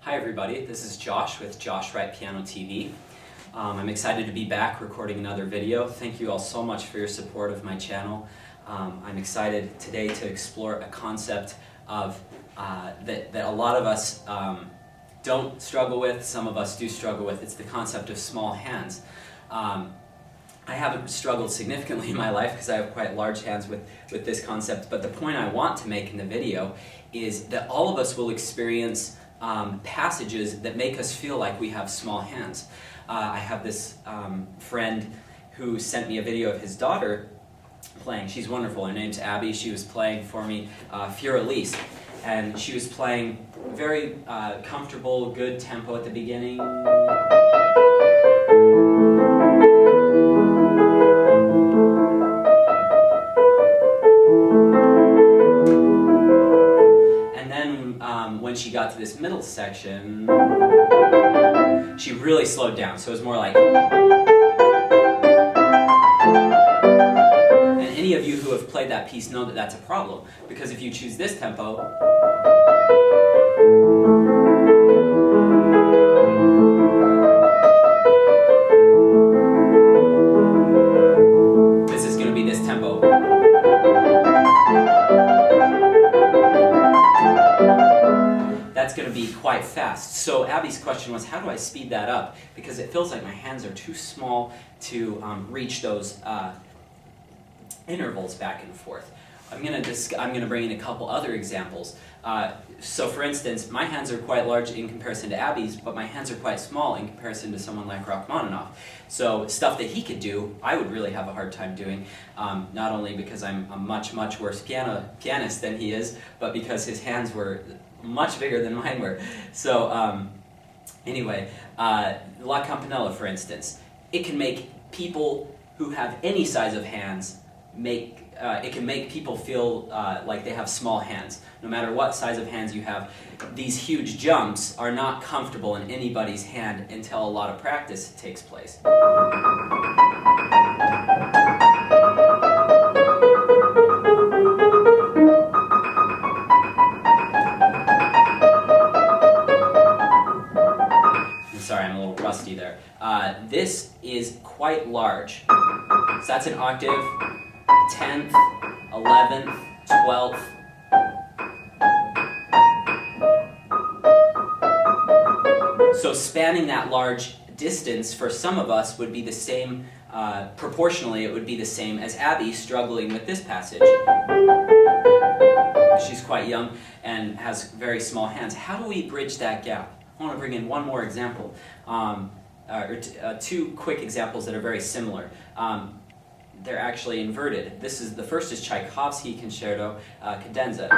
Hi everybody, this is Josh with Wright Piano TV. I'm excited to be back recording another video. Thank you all so much for your support of my channel. I'm excited today to explore a concept of that a lot of us don't struggle with, some of us do struggle with. It's the concept of small hands. I haven't struggled significantly in my life because I have quite large hands with this concept, but the point I want to make in the video is that all of us will experience passages that make us feel like we have small hands. I have this friend who sent me a video of his daughter playing. She's wonderful. Her name's Abby. She was playing for me Relaxation, and she was playing very comfortable, good tempo at the beginning. When she got to this middle section, she really slowed down, so it was more like... And any of you who have played that piece know that that's a problem, because if you choose this tempo, this is going to be this tempo. That's going to be quite fast. So Abby's question was, how do I speed that up? Because it feels like my hands are too small to reach those intervals back and forth. I'm going to bring in a couple other examples. So for instance, my hands are quite large in comparison to Abby's, but my hands are quite small in comparison to someone like Rachmaninoff. So stuff that he could do, I would really have a hard time doing, not only because I'm a much worse pianist than he is, but because his hands were much bigger than mine were. So anyway, La Campanella, for instance, it can make people who have any size of hands it can make people feel like they have small hands. No matter what size of hands you have, these huge jumps are not comfortable in anybody's hand until a lot of practice takes place. Sorry, I'm a little rusty there. This is quite large. So that's an octave, 10th, 11th, 12th. So spanning that large distance for some of us would be the same, proportionally it would be the same as Abby struggling with this passage. She's quite young and has very small hands. How do we bridge that gap? I want to bring in one more example, two quick examples that are very similar. They're actually inverted. The first is Tchaikovsky Concerto, Cadenza.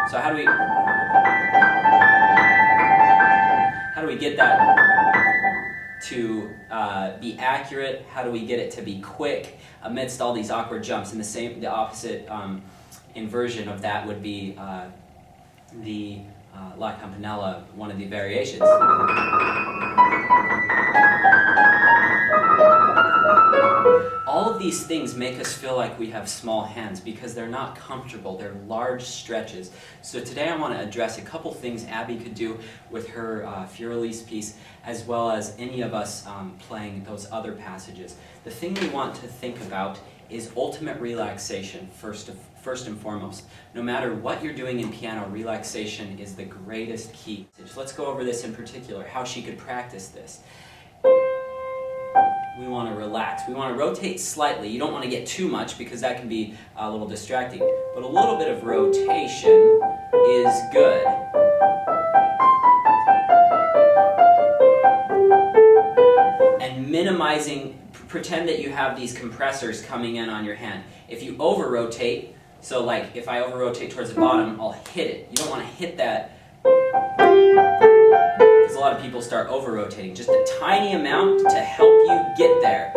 So how do we get that to be accurate? How do we get it to be quick amidst all these awkward jumps? And the opposite inversion of that would be the La Campanella, one of the variations. All of these things make us feel like we have small hands because they're not comfortable, they're large stretches. So today I want to address a couple things Abby could do with her Furelise piece, as well as any of us playing those other passages. The thing we want to think about is ultimate relaxation first and foremost. No matter what you're doing in piano, relaxation is the greatest key. Let's go over this in particular, how she could practice this. We want to relax. We want to rotate slightly. You don't want to get too much because that can be a little distracting. But a little bit of rotation is good. And minimizing, pretend that you have these compressors coming in on your hand. If you over-rotate, so like if I over-rotate towards the bottom, I'll hit it. You don't want to hit that, because a lot of people start over-rotating. Just a tiny amount to help you get there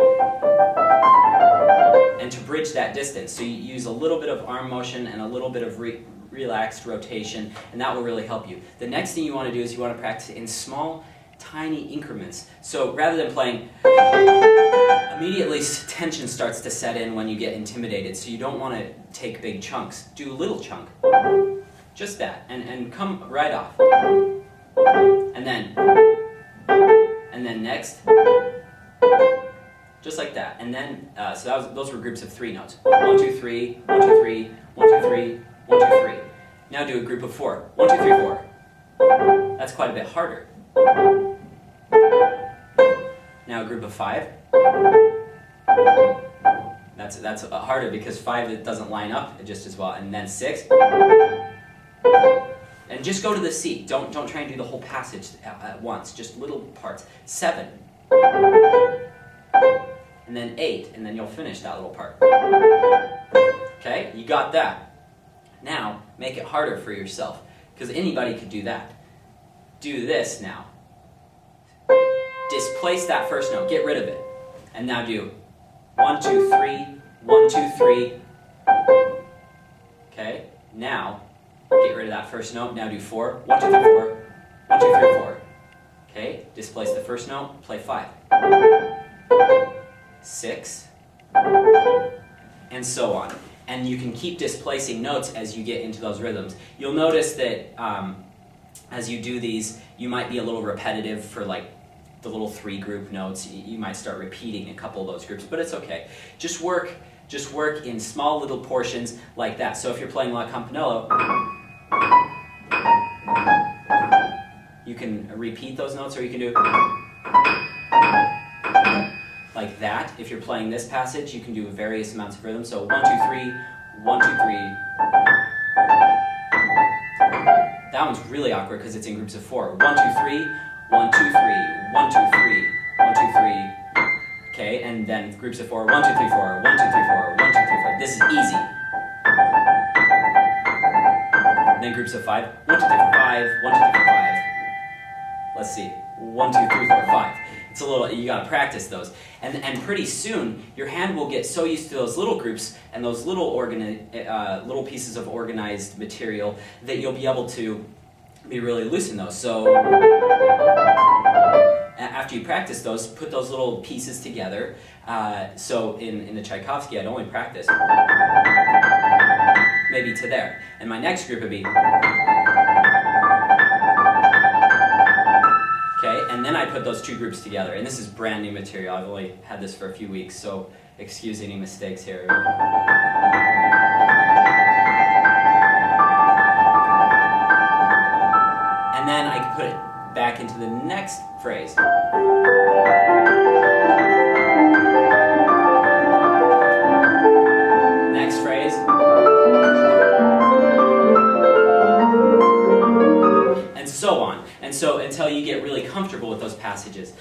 and to bridge that distance. So you use a little bit of arm motion and a little bit of relaxed rotation, and that will really help you. The next thing you want to do is you want to practice in small, tiny increments. So rather than playing a Immediately tension starts to set in when you get intimidated, so you don't want to take big chunks. Do a little chunk. Just that, and come right off. And then next. Just like that. And then, so those were groups of 3 notes. 1, 2, 3, 1, 2, 3, 1, 2, 3, 1, 2, 3. Now do a group of 4. 1, 2, 3, 4. That's quite a bit harder. Now a group of 5. That's harder because 5 it doesn't line up just as well. And then 6. And just go to the C. Don't try and do the whole passage at once. Just little parts. 7. And then 8, and then you'll finish that little part. Okay, you got that. Now, make it harder for yourself, because anybody could do that. Do this now. Displace that first note, get rid of it. And now do 1, 2, 3, 1, 2, 3. Okay, now, get rid of that first note, now do 4, 1, 2, 3, 4, 1, 2, 3, 4. Okay, displace the first note, play 5. 6, and so on. And you can keep displacing notes as you get into those rhythms. You'll notice that as you do these, you might be a little repetitive for like the little 3 group notes. You might start repeating a couple of those groups, but it's okay. Just work in small little portions like that. So if you're playing La Campanello, you can repeat those notes, or you can do like that. If you're playing this passage, you can do various amounts of rhythm. So 1, 2, 3, 1, 2, 3. That one's really awkward because it's in groups of 4. 1, 2, 3, 1, 2, 3, 1, 2, 3, 1, 2, 3. Okay, and then groups of 4. 1, 2, 3, 4, 1, 2, 3, 4, 1, 2, 3, 4. This is easy. And then groups of 5. 1, 2, 3, 4, 5, 1, 2, 3, 4, 5. Let's see. 1, 2, 3, 4, 5. It's a little, you gotta practice those. And pretty soon, your hand will get so used to those little groups and those little little pieces of organized material that you'll be able to be really loose in those. So after you practice those, put those little pieces together. So in the Tchaikovsky, I'd only practice maybe to there. And my next group would be, okay, and then I put those 2 groups together. And this is brand new material. I've only had this for a few weeks, so excuse any mistakes here. And then I can put it back into the next phrase. Next phrase. And so on. And so until you get really comfortable with those passages.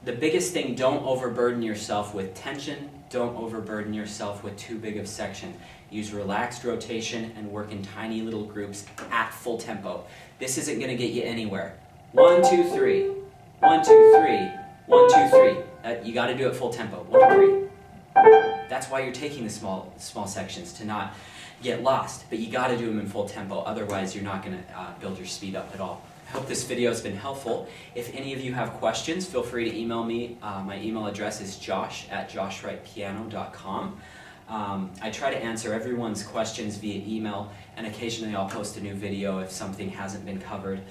The biggest thing, don't overburden yourself with tension. Don't overburden yourself with too big of section. Use relaxed rotation and work in tiny little groups at full tempo. This isn't going to get you anywhere. 1, 2, 3. 1, 2, 3. 1, 2, 3. You got to do it full tempo. 1, 2, 3. That's why you're taking the small sections, to not get lost. But you got to do them in full tempo. Otherwise, you're not going to build your speed up at all. I hope this video has been helpful. If any of you have questions, feel free to email me. My email address is josh@joshwrightpiano.com. I try to answer everyone's questions via email, and occasionally I'll post a new video if something hasn't been covered.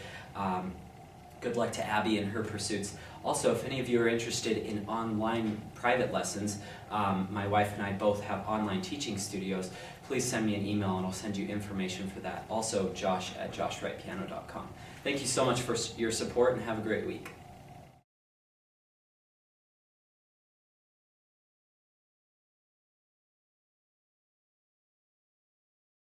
Good luck to Abby in her pursuits. Also, if any of you are interested in online private lessons, my wife and I both have online teaching studios. Please send me an email and I'll send you information for that. Also, josh@joshwrightpiano.com. Thank you so much for your support and have a great week.